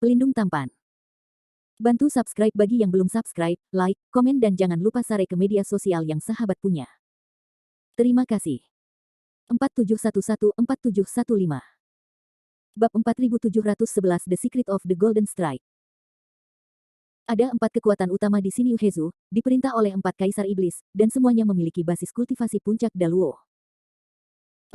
Pelindung tampan. Bantu subscribe bagi yang belum subscribe, like, komen dan jangan lupa share ke media sosial yang sahabat punya. Terima kasih. 4711-4715 Bab 4711 The Secret of the Golden Strike. Ada 4 kekuatan utama di Xinyu Hezu, diperintah oleh 4 kaisar iblis, dan semuanya memiliki basis kultivasi puncak Daluo.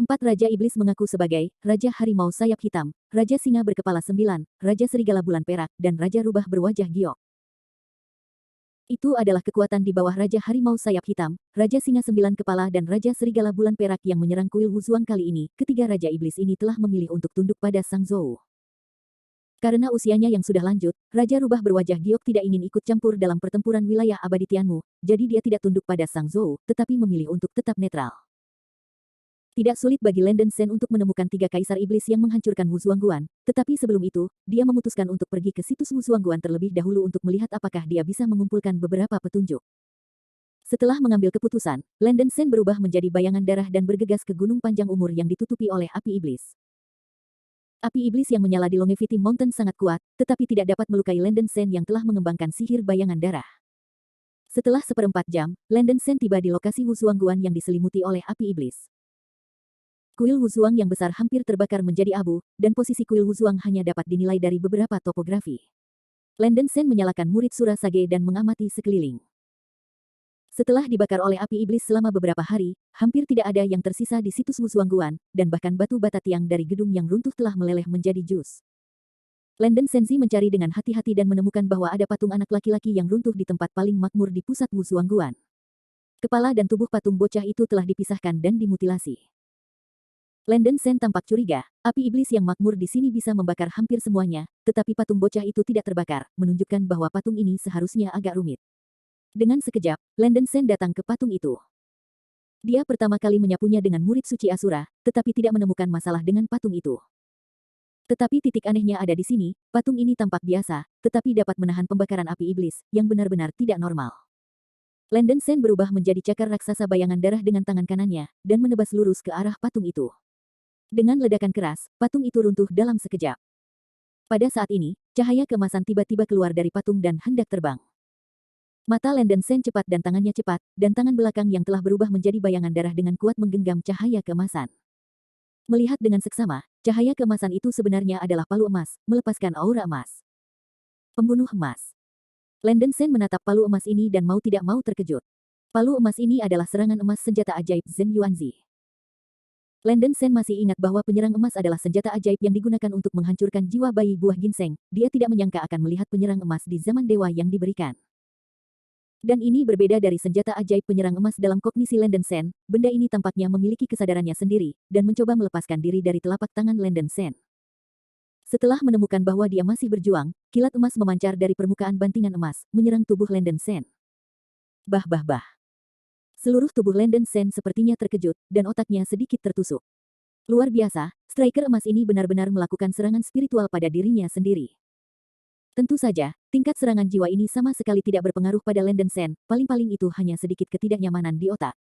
4 Raja Iblis mengaku sebagai Raja Harimau Sayap Hitam, Raja Singa Berkepala 9, Raja Serigala Bulan Perak, dan Raja Rubah Berwajah Giok. Itu adalah kekuatan di bawah Raja Harimau Sayap Hitam, Raja Singa 9 Kepala dan Raja Serigala Bulan Perak yang menyerang kuil Wuzuang kali ini. Ketiga Raja Iblis ini telah memilih untuk tunduk pada Sang Zhou. Karena usianya yang sudah lanjut, Raja Rubah Berwajah Giok tidak ingin ikut campur dalam pertempuran wilayah abadi Tianmu, jadi dia tidak tunduk pada Sang Zhou, tetapi memilih untuk tetap netral. Tidak sulit bagi Landen Sen untuk menemukan 3 kaisar iblis yang menghancurkan Wuzuangguan, tetapi sebelum itu, dia memutuskan untuk pergi ke situs Wuzuangguan terlebih dahulu untuk melihat apakah dia bisa mengumpulkan beberapa petunjuk. Setelah mengambil keputusan, Landen Sen berubah menjadi bayangan darah dan bergegas ke gunung panjang umur yang ditutupi oleh api iblis. Api iblis yang menyala di Longevity Mountain sangat kuat, tetapi tidak dapat melukai Landen Sen yang telah mengembangkan sihir bayangan darah. Setelah 1/4 jam, Landen Sen tiba di lokasi Wuzuangguan yang diselimuti oleh api iblis. Kuil Wuzuang yang besar hampir terbakar menjadi abu, dan posisi kuil Wuzuang hanya dapat dinilai dari beberapa topografi. Landen Sen menyalakan murid Surasage dan mengamati sekeliling. Setelah dibakar oleh api iblis selama beberapa hari, hampir tidak ada yang tersisa di situs Wuzuangguan, dan bahkan batu bata tiang dari gedung yang runtuh telah meleleh menjadi jus. Landen Senzi mencari dengan hati-hati dan menemukan bahwa ada patung anak laki-laki yang runtuh di tempat paling makmur di pusat Wuzuangguan. Kepala dan tubuh patung bocah itu telah dipisahkan dan dimutilasi. Landen Sen tampak curiga, api iblis yang makmur di sini bisa membakar hampir semuanya, tetapi patung bocah itu tidak terbakar, menunjukkan bahwa patung ini seharusnya agak rumit. Dengan sekejap, Landen Sen datang ke patung itu. Dia pertama kali menyapunya dengan murid suci Asura, tetapi tidak menemukan masalah dengan patung itu. Tetapi titik anehnya ada di sini, patung ini tampak biasa, tetapi dapat menahan pembakaran api iblis, yang benar-benar tidak normal. Landen Sen berubah menjadi cakar raksasa bayangan darah dengan tangan kanannya, dan menebas lurus ke arah patung itu. Dengan ledakan keras, patung itu runtuh dalam sekejap. Pada saat ini, cahaya keemasan tiba-tiba keluar dari patung dan hendak terbang. Mata Landen Sen cepat dan tangannya cepat, dan tangan belakang yang telah berubah menjadi bayangan darah dengan kuat menggenggam cahaya keemasan. Melihat dengan seksama, cahaya keemasan itu sebenarnya adalah palu emas, melepaskan aura emas. Pembunuh emas. Landen Sen menatap palu emas ini dan mau tidak mau terkejut. Palu emas ini adalah serangan emas senjata ajaib Zhen Yuanzi. Landen Sen masih ingat bahwa penyerang emas adalah senjata ajaib yang digunakan untuk menghancurkan jiwa bayi buah ginseng. Dia tidak menyangka akan melihat penyerang emas di zaman dewa yang diberikan. Dan ini berbeda dari senjata ajaib penyerang emas dalam kognisi Landen Sen. Benda ini tampaknya memiliki kesadarannya sendiri, dan mencoba melepaskan diri dari telapak tangan Landen Sen. Setelah menemukan bahwa dia masih berjuang, kilat emas memancar dari permukaan bantingan emas, menyerang tubuh Landen Sen. Bah bah bah. Seluruh tubuh Landen Sen sepertinya terkejut, dan otaknya sedikit tertusuk. Luar biasa, striker emas ini benar-benar melakukan serangan spiritual pada dirinya sendiri. Tentu saja, tingkat serangan jiwa ini sama sekali tidak berpengaruh pada Landen Sen, paling-paling itu hanya sedikit ketidaknyamanan di otak.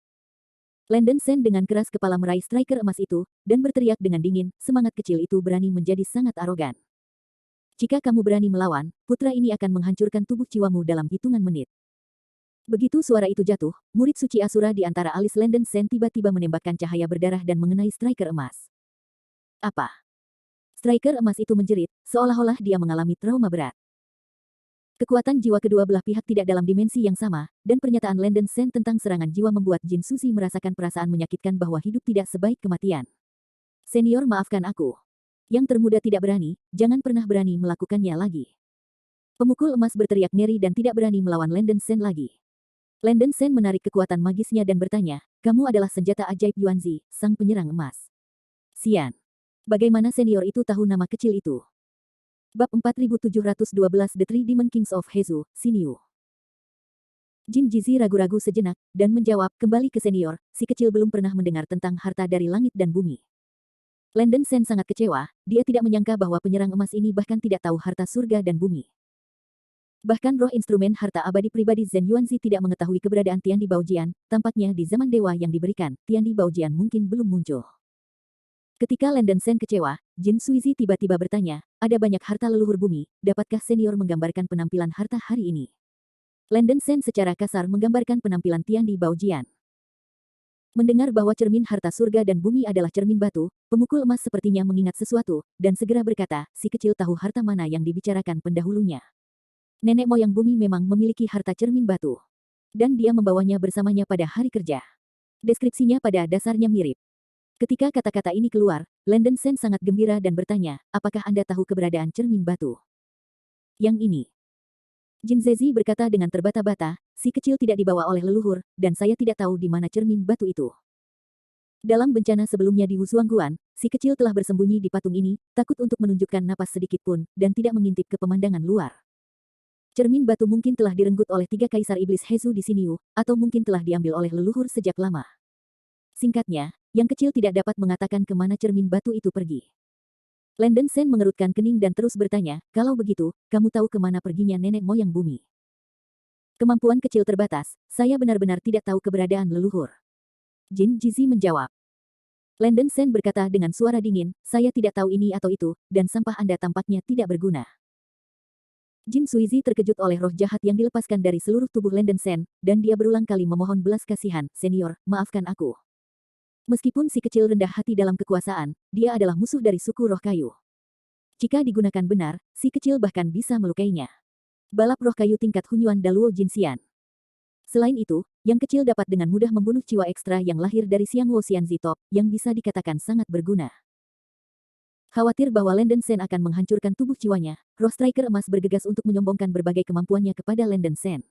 Landen Sen dengan keras kepala meraih striker emas itu, dan berteriak dengan dingin, semangat kecil itu berani menjadi sangat arogan. Jika kamu berani melawan, putra ini akan menghancurkan tubuh jiwamu dalam hitungan menit. Begitu suara itu jatuh, murid suci Asura di antara alis Landen Sen tiba-tiba menembakkan cahaya berdarah dan mengenai striker emas. Apa? Striker emas itu menjerit, seolah-olah dia mengalami trauma berat. Kekuatan jiwa kedua belah pihak tidak dalam dimensi yang sama, dan pernyataan Landen Sen tentang serangan jiwa membuat Jin Susi merasakan perasaan menyakitkan bahwa hidup tidak sebaik kematian. Senior, maafkan aku. Yang termuda tidak berani, jangan pernah berani melakukannya lagi. Pemukul emas berteriak ngeri dan tidak berani melawan Landen Sen lagi. Landen Sen menarik kekuatan magisnya dan bertanya, kamu adalah senjata ajaib Yuanzi, sang penyerang emas. Sian. Bagaimana senior itu tahu nama kecil itu? Bab 4712 The Three Demon Kings of Hezu, Xinyu. Jin Jizi ragu-ragu sejenak, dan menjawab, kembali ke senior, si kecil belum pernah mendengar tentang harta dari langit dan bumi. Landen Sen sangat kecewa, dia tidak menyangka bahwa penyerang emas ini bahkan tidak tahu harta surga dan bumi. Bahkan roh instrumen harta abadi pribadi Zhen Yuanzi tidak mengetahui keberadaan Tiandi Baojian, tampaknya di zaman dewa yang diberikan, Tiandi Baojian mungkin belum muncul. Ketika Landon Sen kecewa, Jin Suizi tiba-tiba bertanya, ada banyak harta leluhur bumi, dapatkah senior menggambarkan penampilan harta hari ini? Landon Sen secara kasar menggambarkan penampilan Tian Di Baojian. Mendengar bahwa cermin harta surga dan bumi adalah cermin batu, pemukul emas sepertinya mengingat sesuatu, dan segera berkata, si kecil tahu harta mana yang dibicarakan pendahulunya. Nenek moyang bumi memang memiliki harta cermin batu. Dan dia membawanya bersamanya pada hari kerja. Deskripsinya pada dasarnya mirip. Ketika kata-kata ini keluar, Landon Sen sangat gembira dan bertanya, apakah Anda tahu keberadaan cermin batu? Yang ini. Jin Zezi berkata dengan terbata-bata, si kecil tidak dibawa oleh leluhur, dan saya tidak tahu di mana cermin batu itu. Dalam bencana sebelumnya di Wusuangguan, si kecil telah bersembunyi di patung ini, takut untuk menunjukkan napas sedikit pun, dan tidak mengintip ke pemandangan luar. Cermin batu mungkin telah direnggut oleh 3 kaisar iblis Hezu di Siniu, atau mungkin telah diambil oleh leluhur sejak lama. Singkatnya, yang kecil tidak dapat mengatakan kemana cermin batu itu pergi. Landon Sen mengerutkan kening dan terus bertanya, kalau begitu, kamu tahu kemana perginya nenek moyang bumi? Kemampuan kecil terbatas, saya benar-benar tidak tahu keberadaan leluhur. Jin Jizi menjawab. Landon Sen berkata dengan suara dingin, saya tidak tahu ini atau itu, dan sampah Anda tampaknya tidak berguna. Jin Suizi terkejut oleh roh jahat yang dilepaskan dari seluruh tubuh Landon Sen, dan dia berulang kali memohon belas kasihan, senior, maafkan aku. Meskipun si kecil rendah hati dalam kekuasaan, dia adalah musuh dari suku roh kayu. Jika digunakan benar, si kecil bahkan bisa melukainya. Balap roh kayu tingkat Hunyuan Daluo Jinxian. Selain itu, yang kecil dapat dengan mudah membunuh jiwa ekstra yang lahir dari Xiang Wo Xianzi Top, yang bisa dikatakan sangat berguna. Khawatir bahwa Landon Sen akan menghancurkan tubuh jiwanya, roh striker emas bergegas untuk menyombongkan berbagai kemampuannya kepada Landon Sen.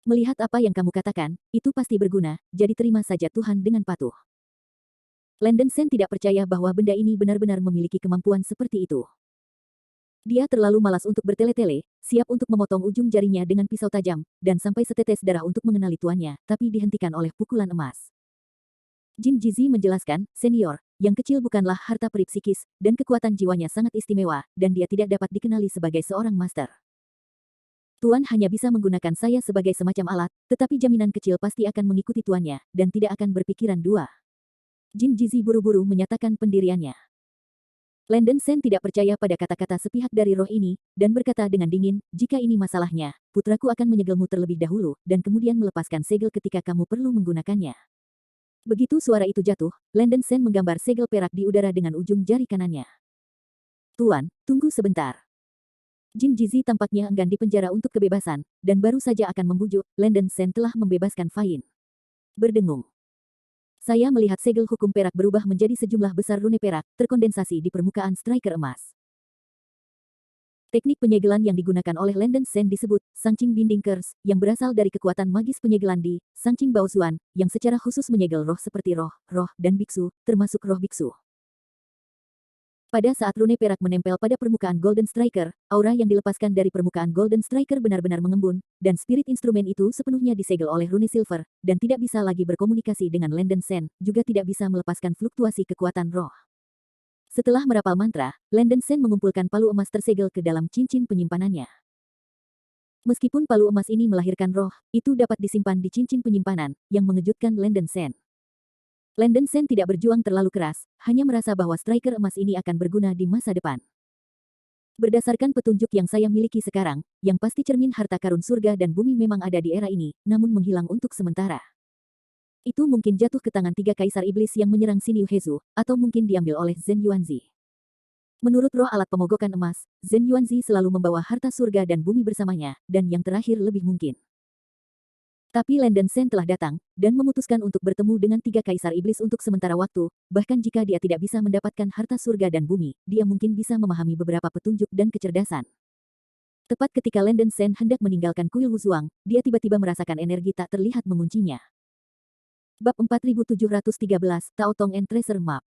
Melihat apa yang kamu katakan, itu pasti berguna, jadi terima saja Tuhan dengan patuh. Landon Sen tidak percaya bahwa benda ini benar-benar memiliki kemampuan seperti itu. Dia terlalu malas untuk bertele-tele, siap untuk memotong ujung jarinya dengan pisau tajam, dan sampai setetes darah untuk mengenali tuannya, tapi dihentikan oleh pukulan emas. Jin Jizi menjelaskan, senior, yang kecil bukanlah harta peri psikis, dan kekuatan jiwanya sangat istimewa, dan dia tidak dapat dikenali sebagai seorang master. Tuan hanya bisa menggunakan saya sebagai semacam alat, tetapi jaminan kecil pasti akan mengikuti tuannya, dan tidak akan berpikiran dua. Jin Jizi buru-buru menyatakan pendiriannya. Landon Sen tidak percaya pada kata-kata sepihak dari roh ini, dan berkata dengan dingin, jika ini masalahnya, putraku akan menyegelmu terlebih dahulu, dan kemudian melepaskan segel ketika kamu perlu menggunakannya. Begitu suara itu jatuh, Landon Sen menggambar segel perak di udara dengan ujung jari kanannya. Tuan, tunggu sebentar. Jin Jizi tampaknya enggan dipenjara untuk kebebasan, dan baru saja akan membujuk, Landon Sen telah membebaskan Fain. Berdengung. Saya melihat segel hukum perak berubah menjadi sejumlah besar rune perak, terkondensasi di permukaan striker emas. Teknik penyegelan yang digunakan oleh Landon Sen disebut Sangqing Binding Curse, yang berasal dari kekuatan magis penyegelan di Sangqing Baozuan, yang secara khusus menyegel roh seperti roh, dan biksu, termasuk roh biksu. Pada saat rune perak menempel pada permukaan Golden Striker, aura yang dilepaskan dari permukaan Golden Striker benar-benar mengembun, dan spirit instrumen itu sepenuhnya disegel oleh rune silver, dan tidak bisa lagi berkomunikasi dengan Landon Sen, juga tidak bisa melepaskan fluktuasi kekuatan roh. Setelah merapal mantra, Landon Sen mengumpulkan palu emas tersegel ke dalam cincin penyimpanannya. Meskipun palu emas ini melahirkan roh, itu dapat disimpan di cincin penyimpanan, yang mengejutkan Landon Sen. Landon Sen tidak berjuang terlalu keras, hanya merasa bahwa striker emas ini akan berguna di masa depan. Berdasarkan petunjuk yang saya miliki sekarang, yang pasti cermin harta karun surga dan bumi memang ada di era ini, namun menghilang untuk sementara. Itu mungkin jatuh ke tangan 3 kaisar iblis yang menyerang Xinyu Hezu, atau mungkin diambil oleh Zhen Yuanzi. Menurut roh alat pemogokan emas, Zhen Yuanzi selalu membawa harta surga dan bumi bersamanya, dan yang terakhir lebih mungkin. Tapi Landon Sen telah datang, dan memutuskan untuk bertemu dengan 3 kaisar iblis untuk sementara waktu, bahkan jika dia tidak bisa mendapatkan harta surga dan bumi, dia mungkin bisa memahami beberapa petunjuk dan kecerdasan. Tepat ketika Landon Sen hendak meninggalkan kuil Wusuang, dia tiba-tiba merasakan energi tak terlihat menguncinya. Bab 4713, Tao Tong and Treasure Map.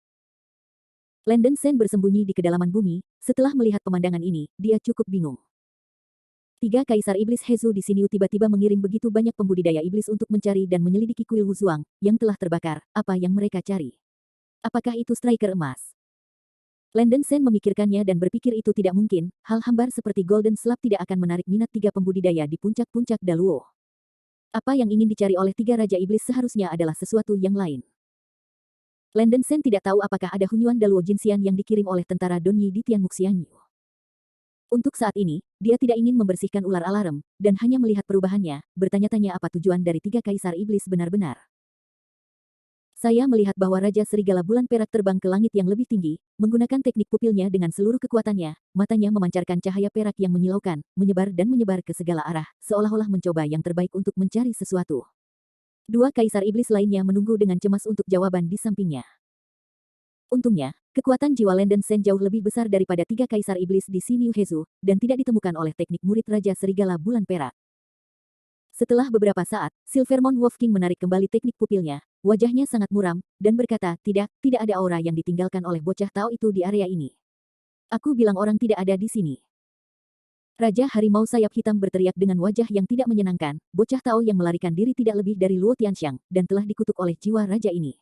Landon Sen bersembunyi di kedalaman bumi, setelah melihat pemandangan ini, dia cukup bingung. 3 kaisar iblis Hezu di Siniu tiba-tiba mengirim begitu banyak pembudidaya iblis untuk mencari dan menyelidiki kuil Wusuang, yang telah terbakar, apa yang mereka cari? Apakah itu striker emas? Landon Sen memikirkannya dan berpikir itu tidak mungkin, hal hambar seperti Golden Slab tidak akan menarik minat 3 pembudidaya di puncak-puncak Daluo. Apa yang ingin dicari oleh 3 raja iblis seharusnya adalah sesuatu yang lain. Landen Sen tidak tahu apakah ada Hunyuan Daluo Jinxian yang dikirim oleh tentara Donyi di Tianmuxianyu. Untuk saat ini, dia tidak ingin membersihkan ular alarm, dan hanya melihat perubahannya, bertanya-tanya apa tujuan dari tiga kaisar iblis benar-benar. Saya melihat bahwa Raja Serigala Bulan Perak terbang ke langit yang lebih tinggi, menggunakan teknik pupilnya dengan seluruh kekuatannya, matanya memancarkan cahaya perak yang menyilaukan, menyebar dan menyebar ke segala arah, seolah-olah mencoba yang terbaik untuk mencari sesuatu. Dua kaisar iblis lainnya menunggu dengan cemas untuk jawaban di sampingnya. Untungnya, kekuatan jiwa Landen Sen jauh lebih besar daripada tiga kaisar iblis di Xinyu Hezu, dan tidak ditemukan oleh teknik murid Raja Serigala Bulan Perak. Setelah beberapa saat, Silvermon Wolfking menarik kembali teknik pupilnya, wajahnya sangat muram, dan berkata, tidak ada aura yang ditinggalkan oleh bocah Tao itu di area ini. Aku bilang orang tidak ada di sini. Raja Harimau Sayap Hitam berteriak dengan wajah yang tidak menyenangkan, bocah Tao yang melarikan diri tidak lebih dari Luo Tianxiang, dan telah dikutuk oleh jiwa raja ini.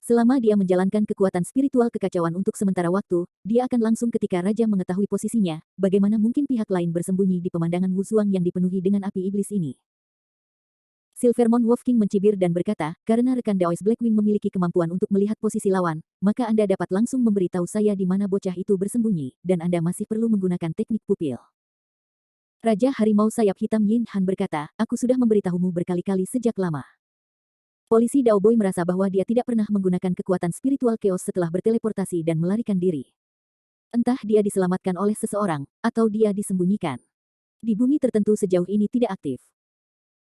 Selama dia menjalankan kekuatan spiritual kekacauan untuk sementara waktu, dia akan langsung ketika raja mengetahui posisinya, bagaimana mungkin pihak lain bersembunyi di pemandangan Wusuang yang dipenuhi dengan api iblis ini. Silvermon Wolfking mencibir dan berkata, karena rekan Daoist Blackwing memiliki kemampuan untuk melihat posisi lawan, maka Anda dapat langsung memberitahu saya di mana bocah itu bersembunyi, dan Anda masih perlu menggunakan teknik pupil. Raja Harimau Sayap Hitam Yin Han berkata, aku sudah memberitahumu berkali-kali sejak lama. Polisi Daoboy merasa bahwa dia tidak pernah menggunakan kekuatan spiritual chaos setelah berteleportasi dan melarikan diri. Entah dia diselamatkan oleh seseorang, atau dia disembunyikan. Di bumi tertentu sejauh ini tidak aktif.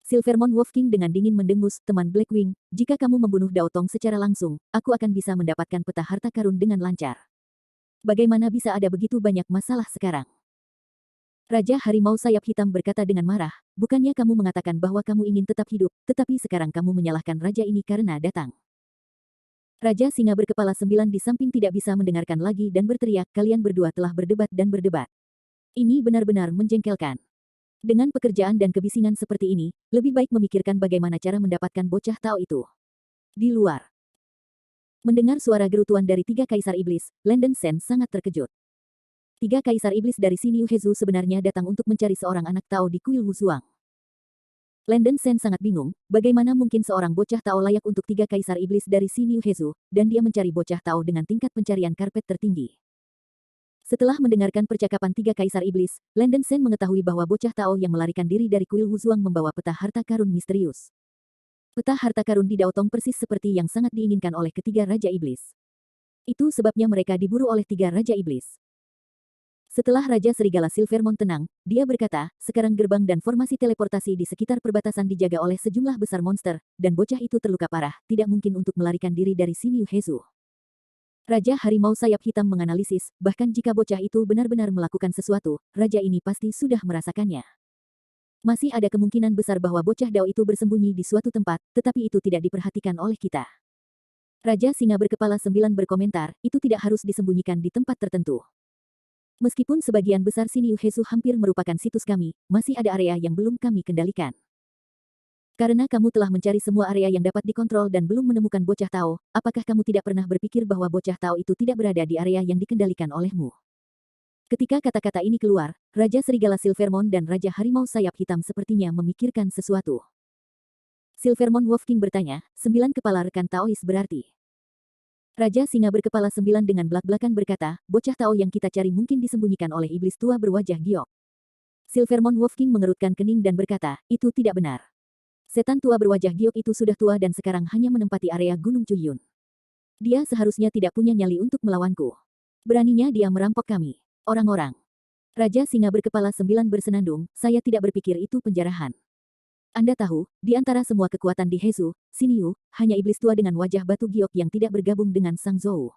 Silvermon Wolfking dengan dingin mendengus, teman Blackwing, jika kamu membunuh Daotong secara langsung, aku akan bisa mendapatkan peta harta karun dengan lancar. Bagaimana bisa ada begitu banyak masalah sekarang? Raja Harimau Sayap Hitam berkata dengan marah, bukannya kamu mengatakan bahwa kamu ingin tetap hidup, tetapi sekarang kamu menyalahkan raja ini karena datang. Raja Singa berkepala 9 di samping tidak bisa mendengarkan lagi dan berteriak, kalian berdua telah berdebat dan berdebat. Ini benar-benar menjengkelkan. Dengan pekerjaan dan kebisingan seperti ini, lebih baik memikirkan bagaimana cara mendapatkan bocah Tao itu. Di luar. Mendengar suara gerutuan dari tiga kaisar iblis, Landen Sen sangat terkejut. Tiga kaisar iblis dari Xinyu Hezu sebenarnya datang untuk mencari seorang anak Tao di kuil Wusuang. Landen Sen sangat bingung, bagaimana mungkin seorang bocah Tao layak untuk tiga kaisar iblis dari Xinyu Hezu, dan dia mencari bocah Tao dengan tingkat pencarian karpet tertinggi. Setelah mendengarkan percakapan tiga kaisar iblis, Landen Sen mengetahui bahwa bocah Tao yang melarikan diri dari kuil Wusuang membawa peta harta karun misterius. Peta harta karun di Daotong persis seperti yang sangat diinginkan oleh ketiga raja iblis. Itu sebabnya mereka diburu oleh tiga raja iblis. Setelah Raja Serigala Silvermon tenang, dia berkata, sekarang gerbang dan formasi teleportasi di sekitar perbatasan dijaga oleh sejumlah besar monster, dan bocah itu terluka parah, tidak mungkin untuk melarikan diri dari Xinyu Hezu. Raja Harimau Sayap Hitam menganalisis, bahkan jika bocah itu benar-benar melakukan sesuatu, raja ini pasti sudah merasakannya. Masih ada kemungkinan besar bahwa bocah Dao itu bersembunyi di suatu tempat, tetapi itu tidak diperhatikan oleh kita. Raja Singa berkepala 9 berkomentar, itu tidak harus disembunyikan di tempat tertentu. Meskipun sebagian besar Xinyu Hezu hampir merupakan situs kami, masih ada area yang belum kami kendalikan. Karena kamu telah mencari semua area yang dapat dikontrol dan belum menemukan bocah Tao, apakah kamu tidak pernah berpikir bahwa bocah Tao itu tidak berada di area yang dikendalikan olehmu? Ketika kata-kata ini keluar, Raja Serigala Silvermon dan Raja Harimau Sayap Hitam sepertinya memikirkan sesuatu. Silvermon Wolfking bertanya, 9 kepala rekan Taois berarti. Raja Singa berkepala 9 dengan belak-belakan berkata, bocah Tao yang kita cari mungkin disembunyikan oleh iblis tua berwajah giok. Silvermon Wolfking mengerutkan kening dan berkata, itu tidak benar. Setan tua berwajah giok itu sudah tua dan sekarang hanya menempati area Gunung Cuyun. Dia seharusnya tidak punya nyali untuk melawanku. Beraninya dia merampok kami. Orang-orang. Raja Singa berkepala 9 bersenandung, saya tidak berpikir itu penjarahan. Anda tahu, di antara semua kekuatan di Hezu, Xinyu, hanya iblis tua dengan wajah batu giok yang tidak bergabung dengan Sang Zhou.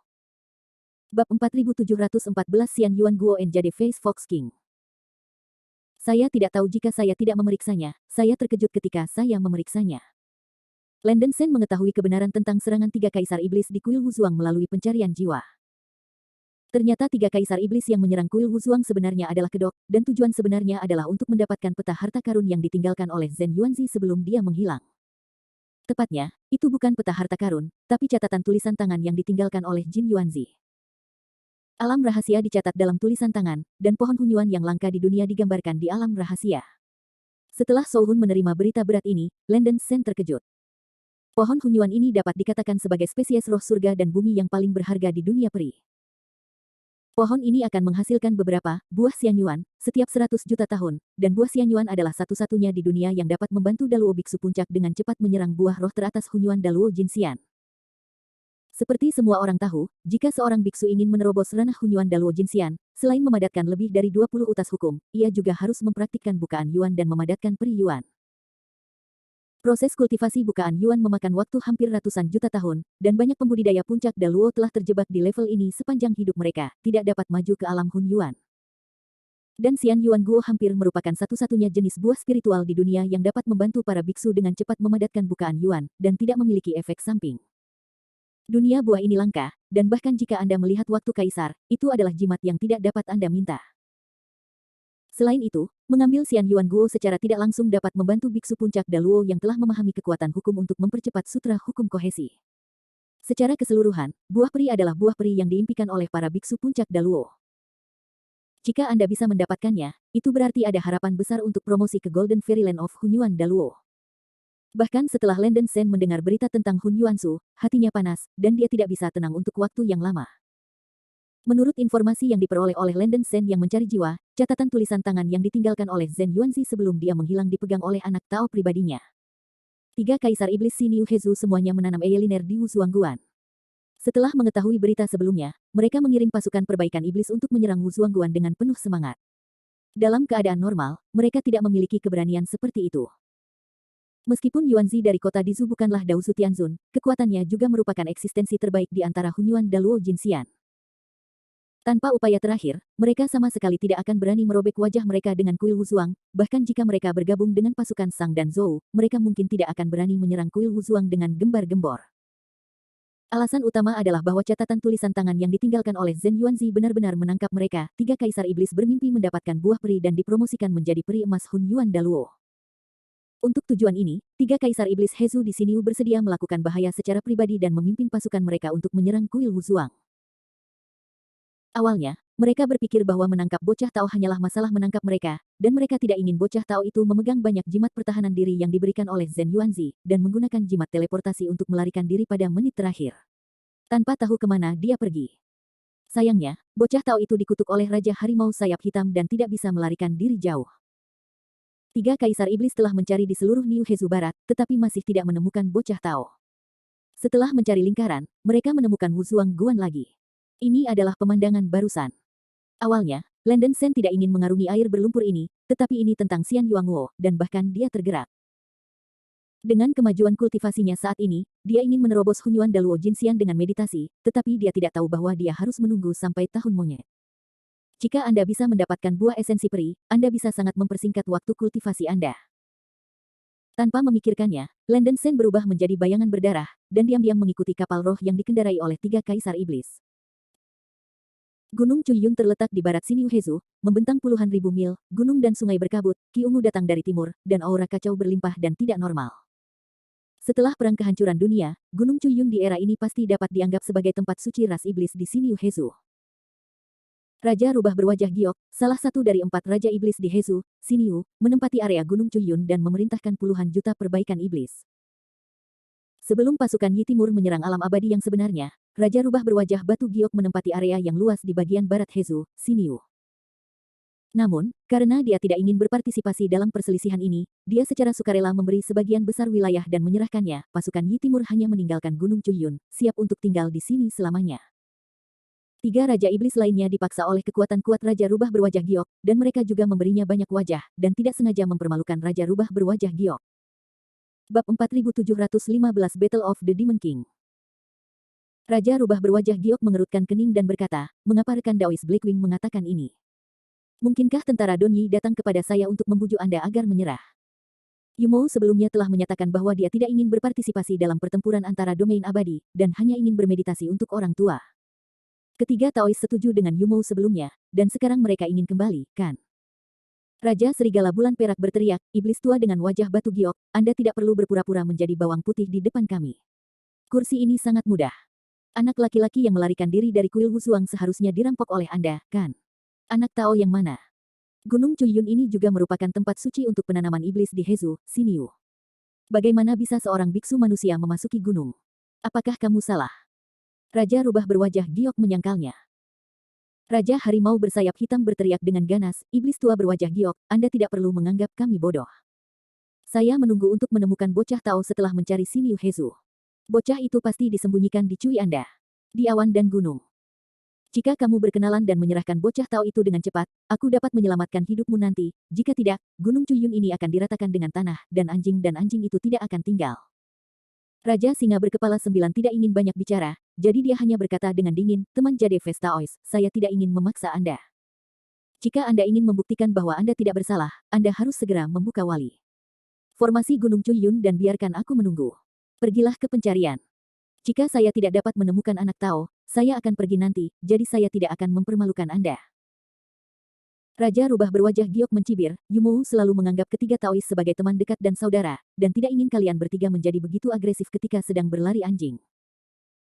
Bab 4714 Xian Yuan Guo and Jade Face Fox King. Saya tidak tahu jika saya tidak memeriksanya, saya terkejut ketika saya memeriksanya. Landen Sen mengetahui kebenaran tentang serangan tiga kaisar iblis di kuil Wusuang melalui pencarian jiwa. Ternyata tiga kaisar iblis yang menyerang kuil Wusuang sebenarnya adalah kedok, dan tujuan sebenarnya adalah untuk mendapatkan peta harta karun yang ditinggalkan oleh Zhen Yuanzi sebelum dia menghilang. Tepatnya, itu bukan peta harta karun, tapi catatan tulisan tangan yang ditinggalkan oleh Jin Yuanzi. Alam rahasia dicatat dalam tulisan tangan, dan pohon hunyuan yang langka di dunia digambarkan di alam rahasia. Setelah Souhun menerima berita berat ini, Landen Sen terkejut. Pohon Hunyuan ini dapat dikatakan sebagai spesies roh surga dan bumi yang paling berharga di dunia peri. Pohon ini akan menghasilkan beberapa buah Xianyuan setiap 100 juta tahun, dan buah Xianyuan adalah satu-satunya di dunia yang dapat membantu Daluo Biksu Puncak dengan cepat menyerang buah roh teratas Hunyuan Daluo Jinxian. Seperti semua orang tahu, jika seorang biksu ingin menerobos ranah Hunyuan Daluo Jinxian, selain memadatkan lebih dari 20 utas hukum, ia juga harus mempraktikkan bukaan Yuan dan memadatkan peri Yuan. Proses kultivasi bukaan Yuan memakan waktu hampir ratusan juta tahun, dan banyak pembudidaya puncak Daluo telah terjebak di level ini sepanjang hidup mereka, tidak dapat maju ke alam Hun Yuan. Dan Xian Yuan Guo hampir merupakan satu-satunya jenis buah spiritual di dunia yang dapat membantu para biksu dengan cepat memadatkan bukaan Yuan, dan tidak memiliki efek samping. Dunia buah ini langka, dan bahkan jika Anda melihat waktu kaisar, itu adalah jimat yang tidak dapat Anda minta. Selain itu, mengambil Xian Yuan Guo secara tidak langsung dapat membantu biksu puncak Daluo yang telah memahami kekuatan hukum untuk mempercepat sutra hukum kohesi. Secara keseluruhan, buah peri adalah buah peri yang diimpikan oleh para biksu puncak Daluo. Jika Anda bisa mendapatkannya, itu berarti ada harapan besar untuk promosi ke Golden Fairyland of Hunyuan Daluo. Bahkan setelah Landen Shen mendengar berita tentang Hun Yuansu, hatinya panas, dan dia tidak bisa tenang untuk waktu yang lama. Menurut informasi yang diperoleh oleh Landen Shen yang mencari jiwa, catatan tulisan tangan yang ditinggalkan oleh Zhen Yuanzi sebelum dia menghilang dipegang oleh anak Tao pribadinya. 3 kaisar iblis Xinyu Hezu semuanya menanam Eyeliner di Wuzuangguan. Setelah mengetahui berita sebelumnya, mereka mengirim pasukan perbaikan iblis untuk menyerang Wuzuangguan dengan penuh semangat. Dalam keadaan normal, mereka tidak memiliki keberanian seperti itu. Meskipun Yuanzi dari kota Dizu bukanlah Dao Su Tianzun, kekuatannya juga merupakan eksistensi terbaik di antara Hunyuan Daluo Jinxian. Tanpa upaya terakhir, mereka sama sekali tidak akan berani merobek wajah mereka dengan kuil Wuzuang, bahkan jika mereka bergabung dengan pasukan Sang dan Zhou, mereka mungkin tidak akan berani menyerang kuil Wuzuang dengan gembar-gembor. Alasan utama adalah bahwa catatan tulisan tangan yang ditinggalkan oleh Zhen Yuanzi benar-benar menangkap mereka. 3 kaisar iblis bermimpi mendapatkan buah peri dan dipromosikan menjadi peri emas Hunyuan Daluo. Untuk tujuan ini, 3 kaisar iblis Hezu di Xinyu bersedia melakukan bahaya secara pribadi dan memimpin pasukan mereka untuk menyerang kuil Wuzuang. Awalnya, mereka berpikir bahwa menangkap bocah Tao hanyalah masalah menangkap mereka, dan mereka tidak ingin bocah Tao itu memegang banyak jimat pertahanan diri yang diberikan oleh Zhen Yuanzi, dan menggunakan jimat teleportasi untuk melarikan diri pada menit terakhir. Tanpa tahu kemana dia pergi. Sayangnya, bocah Tao itu dikutuk oleh Raja Harimau Sayap Hitam dan tidak bisa melarikan diri jauh. 3 kaisar iblis telah mencari di seluruh Niu Hezu Barat, tetapi masih tidak menemukan bocah Tao. Setelah mencari lingkaran, mereka menemukan Wuzuangguan lagi. Ini adalah pemandangan barusan. Awalnya, Landen Shen tidak ingin mengarungi air berlumpur ini, tetapi ini tentang Xian Yuanguo, dan bahkan dia tergerak. Dengan kemajuan kultivasinya saat ini, dia ingin menerobos Hunyuan Daluo Jinxian dengan meditasi, tetapi dia tidak tahu bahwa dia harus menunggu sampai tahun monyet. Jika Anda bisa mendapatkan buah esensi peri, Anda bisa sangat mempersingkat waktu kultivasi Anda. Tanpa memikirkannya, Landen Shen berubah menjadi bayangan berdarah, dan diam-diam mengikuti kapal roh yang dikendarai oleh 3 kaisar iblis. Gunung Chuyun terletak di barat Xinyu Hezu, membentang puluhan ribu mil, gunung dan sungai berkabut, Ki Ungu datang dari timur, dan aura kacau berlimpah dan tidak normal. Setelah perang kehancuran dunia, Gunung Chuyun di era ini pasti dapat dianggap sebagai tempat suci ras iblis di Xinyu Hezu. Raja Rubah berwajah giok, salah satu dari 4 raja iblis di Hezu, Xinyu, menempati area Gunung Chuyun dan memerintahkan puluhan juta perbaikan iblis. Sebelum pasukan Yi Timur menyerang alam abadi yang sebenarnya, Raja Rubah berwajah batu giok menempati area yang luas di bagian barat Hezu, Xinyu. Namun, karena dia tidak ingin berpartisipasi dalam perselisihan ini, dia secara sukarela memberi sebagian besar wilayah dan menyerahkannya. Pasukan Yi Timur hanya meninggalkan Gunung Chuyun, siap untuk tinggal di sini selamanya. 3 raja iblis lainnya dipaksa oleh kekuatan kuat Raja Rubah berwajah giok, dan mereka juga memberinya banyak wajah, dan tidak sengaja mempermalukan Raja Rubah berwajah giok. Bab 4715 Battle of the Demon King. Raja Rubah berwajah giok mengerutkan kening dan berkata, mengapa rekan Daois Blackwing mengatakan ini? Mungkinkah tentara Donyi datang kepada saya untuk membujuk Anda agar menyerah? Yumou sebelumnya telah menyatakan bahwa dia tidak ingin berpartisipasi dalam pertempuran antara domain abadi, dan hanya ingin bermeditasi untuk orang tua. Ketiga Taois setuju dengan Yumou sebelumnya, dan sekarang mereka ingin kembali, kan? Raja Serigala Bulan Perak berteriak, iblis tua dengan wajah batu giok, Anda tidak perlu berpura-pura menjadi bawang putih di depan kami. Kursi ini sangat mudah. Anak laki-laki yang melarikan diri dari kuil Wuzuang seharusnya dirampok oleh Anda, kan? Anak Tao yang mana? Gunung Chuyun ini juga merupakan tempat suci untuk penanaman iblis di Hezu, Xinyu. Bagaimana bisa seorang biksu manusia memasuki gunung? Apakah kamu salah? Raja rubah berwajah giok menyangkalnya. Raja harimau bersayap hitam berteriak dengan ganas, iblis tua berwajah giok, Anda tidak perlu menganggap kami bodoh. Saya menunggu untuk menemukan bocah Tao setelah mencari Xinyu Hezu. Bocah itu pasti disembunyikan di cui Anda. Di awan dan gunung. Jika kamu berkenalan dan menyerahkan bocah Tao itu dengan cepat, aku dapat menyelamatkan hidupmu nanti. Jika tidak, Gunung Cuyun ini akan diratakan dengan tanah, dan anjing itu tidak akan tinggal. Raja Singa berkepala 9 tidak ingin banyak bicara, jadi dia hanya berkata dengan dingin, teman Jade Vestaois, saya tidak ingin memaksa Anda. Jika Anda ingin membuktikan bahwa Anda tidak bersalah, Anda harus segera membuka wali. Formasi Gunung Cuyun dan biarkan aku menunggu. Pergilah ke pencarian. Jika saya tidak dapat menemukan anak Tao, saya akan pergi nanti, jadi saya tidak akan mempermalukan Anda. Raja rubah berwajah giok mencibir, Yumou selalu menganggap ketiga Taois sebagai teman dekat dan saudara, dan tidak ingin kalian bertiga menjadi begitu agresif ketika sedang berlari anjing.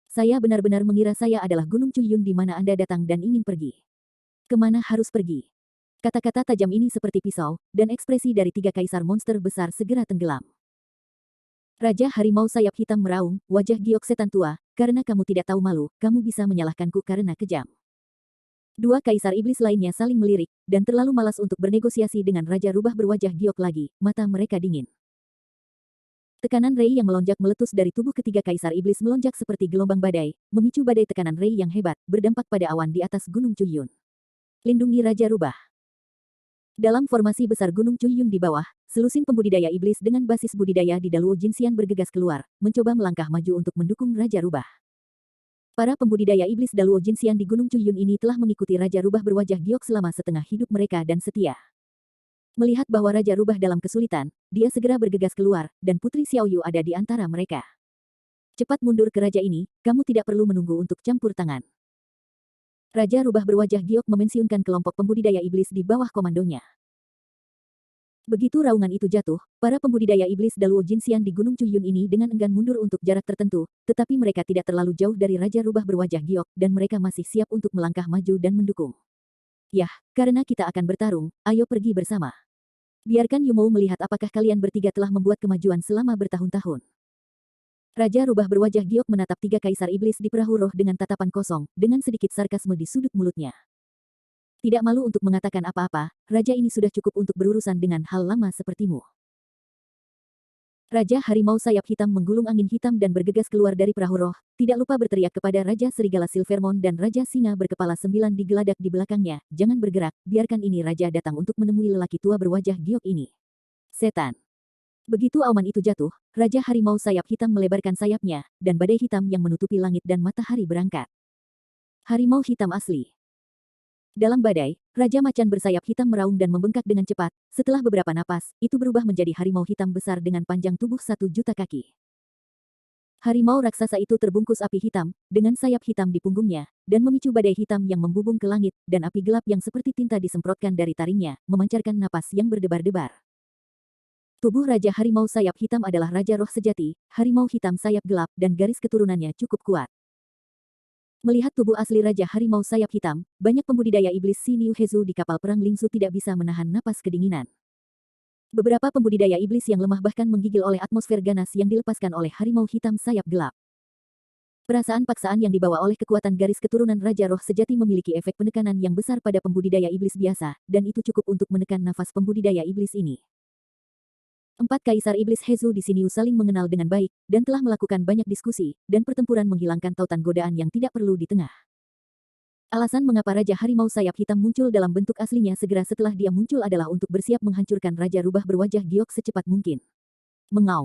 Saya benar-benar mengira saya adalah Gunung Cuyun di mana Anda datang dan ingin pergi. Kemana harus pergi? Kata-kata tajam ini seperti pisau, dan ekspresi dari tiga kaisar monster besar segera tenggelam. Raja harimau sayap hitam meraung, wajah giok setan tua, karena kamu tidak tahu malu, kamu bisa menyalahkanku karena kejam. Dua kaisar iblis lainnya saling melirik, dan terlalu malas untuk bernegosiasi dengan Raja rubah berwajah giok lagi, mata mereka dingin. Tekanan Rei yang melonjak meletus dari tubuh ketiga kaisar iblis melonjak seperti gelombang badai, memicu badai tekanan Rei yang hebat, berdampak pada awan di atas Gunung Cuyun. Lindungi Raja rubah. Dalam formasi besar Gunung Cuyun di bawah, selusin pembudidaya iblis dengan basis budidaya di Daluo Jinxian bergegas keluar, mencoba melangkah maju untuk mendukung Raja Rubah. Para pembudidaya iblis Daluo Jinxian di Gunung Cuyun ini telah mengikuti Raja Rubah berwajah giok selama setengah hidup mereka dan setia. Melihat bahwa Raja Rubah dalam kesulitan, dia segera bergegas keluar, dan Putri Xiaoyu ada di antara mereka. Cepat mundur ke raja ini, kamu tidak perlu menunggu untuk campur tangan. Raja rubah berwajah giok memensiunkan kelompok pembudidaya iblis di bawah komandonya. Begitu raungan itu jatuh, para pembudidaya iblis Daluo Jinxian di Gunung Cuyun ini dengan enggan mundur untuk jarak tertentu, tetapi mereka tidak terlalu jauh dari Raja rubah berwajah giok, dan mereka masih siap untuk melangkah maju dan mendukung. Yah, karena kita akan bertarung, ayo pergi bersama. Biarkan Yumou melihat apakah kalian bertiga telah membuat kemajuan selama bertahun-tahun. Raja rubah berwajah giok menatap tiga kaisar iblis di perahu roh dengan tatapan kosong, dengan sedikit sarkasme di sudut mulutnya. Tidak malu untuk mengatakan apa-apa, raja ini sudah cukup untuk berurusan dengan hal lama sepertimu. Raja harimau sayap hitam menggulung angin hitam dan bergegas keluar dari perahu roh, tidak lupa berteriak kepada Raja Serigala Silvermon dan Raja Singa berkepala 9 digeladak di belakangnya, jangan bergerak, biarkan ini raja datang untuk menemui lelaki tua berwajah giok ini. Setan. Begitu auman itu jatuh, Raja harimau sayap hitam melebarkan sayapnya, dan badai hitam yang menutupi langit dan matahari berangkat. Harimau hitam asli. Dalam badai, Raja Macan bersayap hitam meraung dan membengkak dengan cepat, setelah beberapa napas, itu berubah menjadi harimau hitam besar dengan panjang tubuh 1 juta kaki. Harimau raksasa itu terbungkus api hitam, dengan sayap hitam di punggungnya, dan memicu badai hitam yang membubung ke langit, dan api gelap yang seperti tinta disemprotkan dari taringnya, memancarkan napas yang berdebar-debar. Tubuh Raja Harimau Sayap Hitam adalah Raja Roh Sejati, harimau hitam sayap gelap, dan garis keturunannya cukup kuat. Melihat tubuh asli Raja Harimau Sayap Hitam, banyak pembudidaya iblis Xinyu Hezu di kapal perang Lingsu tidak bisa menahan napas kedinginan. Beberapa pembudidaya iblis yang lemah bahkan menggigil oleh atmosfer ganas yang dilepaskan oleh harimau hitam sayap gelap. Perasaan paksaan yang dibawa oleh kekuatan garis keturunan Raja Roh Sejati memiliki efek penekanan yang besar pada pembudidaya iblis biasa, dan itu cukup untuk menekan nafas pembudidaya iblis ini. 4 kaisar iblis Hezu di sini saling mengenal dengan baik, dan telah melakukan banyak diskusi, dan pertempuran menghilangkan tautan godaan yang tidak perlu di tengah. Alasan mengapa Raja Harimau Sayap Hitam muncul dalam bentuk aslinya segera setelah dia muncul adalah untuk bersiap menghancurkan Raja Rubah berwajah giok secepat mungkin. Mengau.